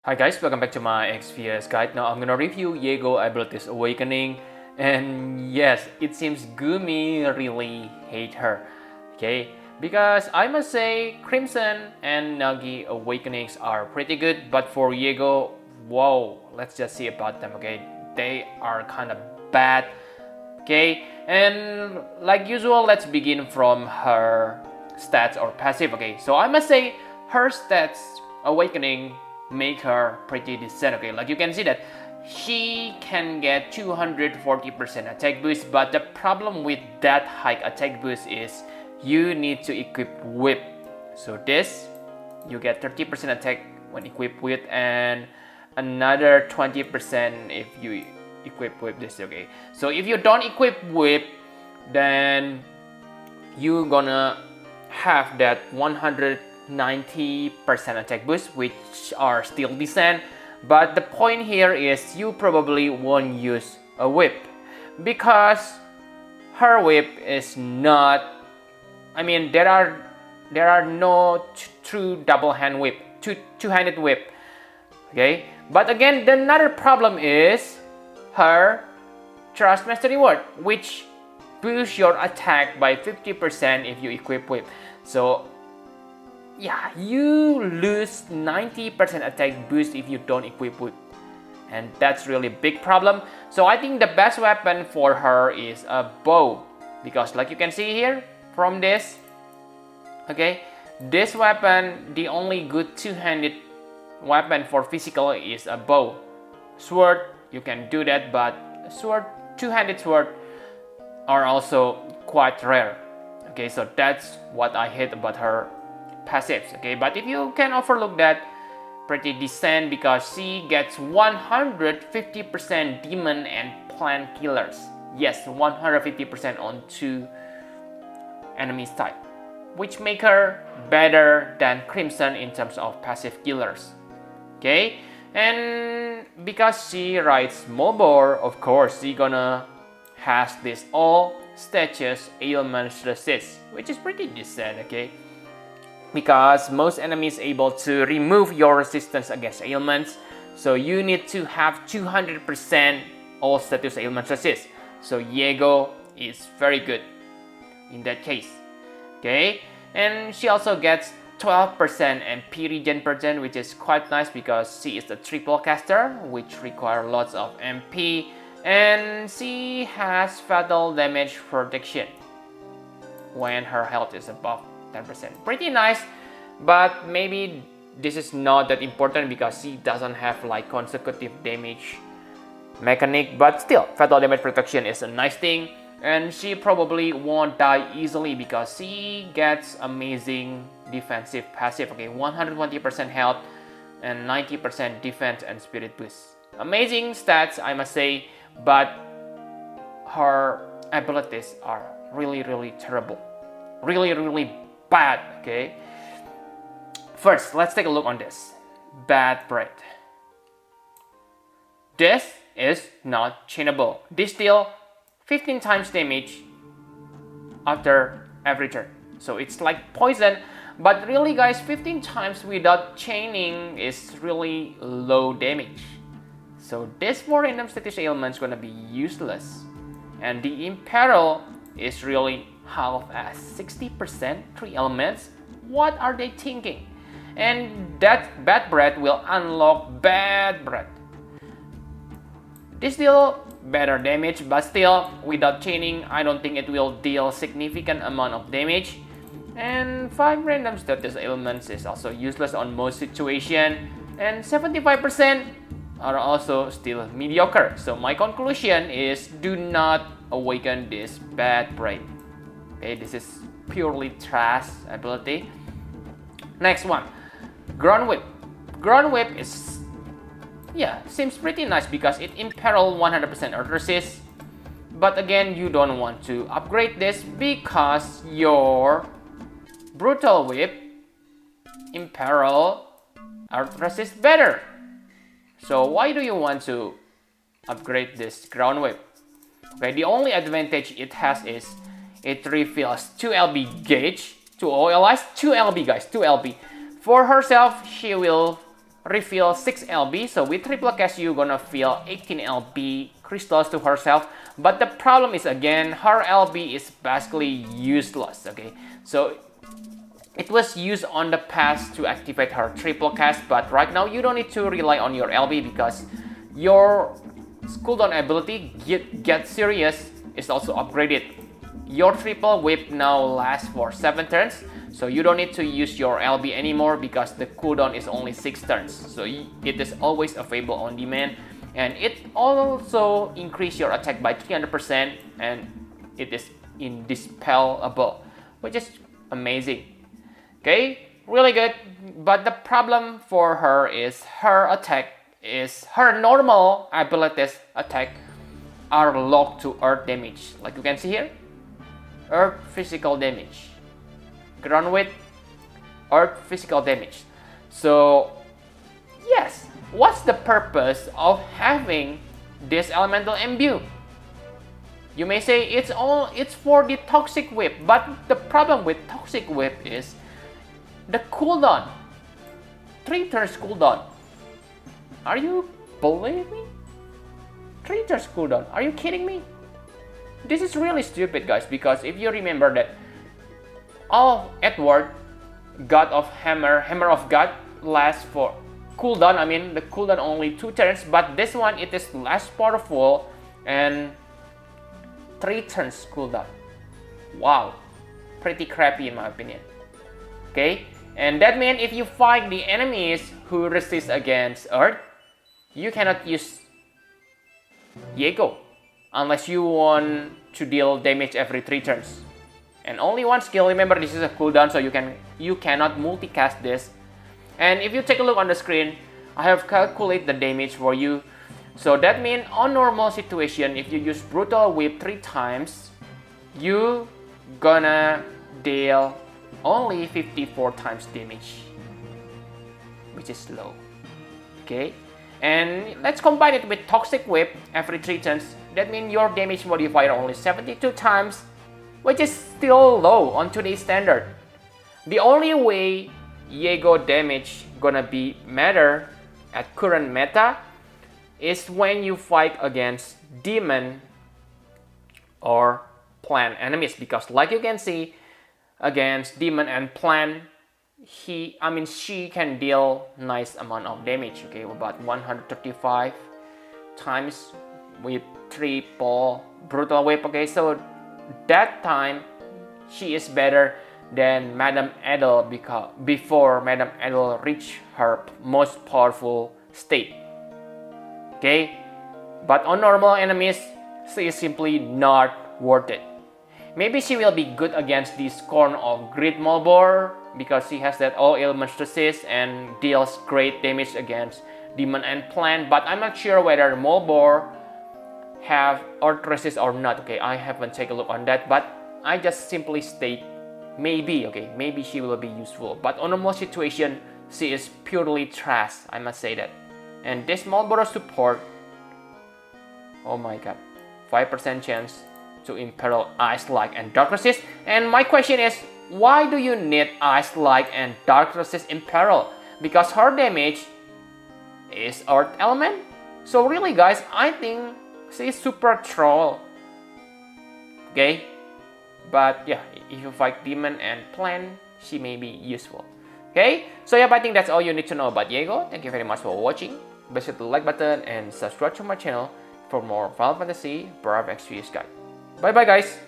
Hi guys, welcome back to my XVS guide. Now I'm gonna review Yego Abilities Awakening, and yes, it seems Gumi really hate her. Okay, because I must say Crimson and Nagi Awakenings are pretty good, but for Yego, whoa, let's just see about them. Okay, they are kind of bad. Okay, and like usual, let's begin from her stats or passive. Okay, so I must say her stats Awakening make her pretty decent. Okay, like you can see that she can get 240% attack boost, but the problem with that high attack boost is you need to equip whip. So this you get 30% attack when equipped with, and another 20% if you equip with this. Okay, so if you don't equip whip, then you gonna have that 190% attack boost, which are still decent, but the point here is you probably won't use a whip because her whip is not, there are no true double hand whip, two-handed whip. Okay, but again, the another problem is her Trust Mastery Word, which boosts your attack by 50% if you equip whip. So yeah, you lose 90% attack boost if you don't equip whip, and that's really a big problem. So I think the best weapon for her is a bow, because like you can see here from this, okay, this weapon, the only good two-handed weapon for physical is a bow. Sword, you can do that, but sword, two-handed sword are also quite rare. Okay, so that's what I hate about her passives. Okay, but if you can overlook that, pretty decent because she gets 150% demon and plant killers. Yes, 150% on two enemies type, which make her better than Crimson in terms of passive killers. Okay, and because she rides Mobor, of course she gonna has this all stages ailments resist, which is pretty decent. Okay, because most enemies able to remove your resistance against ailments, so you need to have 200% all status ailments resist. So Yego is very good in that case. Okay, and she also gets 12% MP regen per turn, which is quite nice because she is a triple caster, which require lots of MP, and she has fatal damage protection when her health is above 10%. Pretty nice, but maybe this is not that important because she doesn't have like consecutive damage mechanic, but still fatal damage protection is a nice thing, and she probably won't die easily because she gets amazing defensive passive. Okay, 120% health and 90% defense and spirit boost. Amazing stats, I must say, but her abilities are really terrible, really bad. Okay, first let's take a look on this bad bread. This is not chainable. This deal 15 times damage after every turn, so it's like poison. But really guys, 15 times without chaining is really low damage, so this for random status ailments gonna be useless. And the Imperil is really half as 60% 3 elements. What are they thinking? And that bad bread will unlock bad bread. This deal better damage, but still without chaining I don't think it will deal significant amount of damage. And 5 random status ailments is also useless on most situation, and 75% are also still mediocre. So my conclusion is do not awaken this bad brain. Okay, this is purely trash ability. Next one, Ground Whip. Ground Whip is, seems pretty nice because it imperil 100% earth resist. But again, you don't want to upgrade this because your Brutal Whip imperil earth resist better. So why do you want to upgrade this Ground Whip? Okay, the only advantage it has is it refills 2 LB gauge to all allies. 2 LB guys, 2 LB. For herself, she will refill 6 LB. So with triple cast, you're gonna fill 18 LB crystals to herself. But the problem is, again, her LB is basically useless. Okay, so it was used on the past to activate her triple cast, but right now you don't need to rely on your LB because your cooldown ability Get Serious is also upgraded. Your triple whip now lasts for 7 turns, so you don't need to use your LB anymore because the cooldown is only 6 turns. So it is always available on demand, and it also increases your attack by 300%, and it is indispellable, which is amazing. Okay, really good. But the problem for her is her normal abilities attack are locked to earth damage, like you can see here. Earth physical damage, ground weight, earth physical damage. So yes, what's the purpose of having this elemental imbue? You may say it's for the toxic whip, but the problem with toxic whip is the cooldown. 3 turns cooldown. Are you believing me? 3 turns cooldown. Are you kidding me? This is really stupid, guys, because if you remember that Edward, God of Hammer of God, lasts for cooldown. I mean, the cooldown only 2 turns, but this one it is less powerful and 3 turns cooldown. Wow, pretty crappy in my opinion. Okay, and that means if you fight the enemies who resist against Earth, you cannot use Yego unless you want to deal damage every 3 turns. And only one skill. Remember, this is a cooldown, so you cannot multicast this. And if you take a look on the screen, I have calculated the damage for you. So that means on normal situation, if you use Brutal Whip 3 times, you gonna deal only 54 times damage, which is low. Okay, and let's combine it with Toxic Whip every 3 turns. That means your damage modifier only 72 times, which is still low on today's standard. The only way Yego damage gonna be matter at current meta is when you fight against demon or plant enemies, because like you can see, against demon and plant, she can deal nice amount of damage. Okay, about 135 times with triple brutal whip. Okay, so that time she is better than Madame Edel before Madame Edel reached her most powerful state. Okay, but on normal enemies, she is simply not worth it. Maybe she will be good against the Scorn of Great Mulbor because she has that all elements resist and deals great damage against demon and plant, but I'm not sure whether Mulbor have earth resist or not. Okay, I haven't taken a look on that, but I just simply state maybe. Okay, maybe she will be useful, but on normal situation she is purely trash, I must say that. And this Mulbor support, oh my god, 5% chance to imperil Ice Like and Dark Resist. And my question is, why do you need Ice Like and Dark Resist imperil? Because her damage is Earth element. So really guys, I think she is super troll. Okay, but yeah, if you fight demon and plant, she may be useful. Okay, so yeah, I think that's all you need to know about Yego. Thank you very much for watching. Be sure to like button and subscribe to my channel for more Final Fantasy Brave XP's guide. Bye bye guys.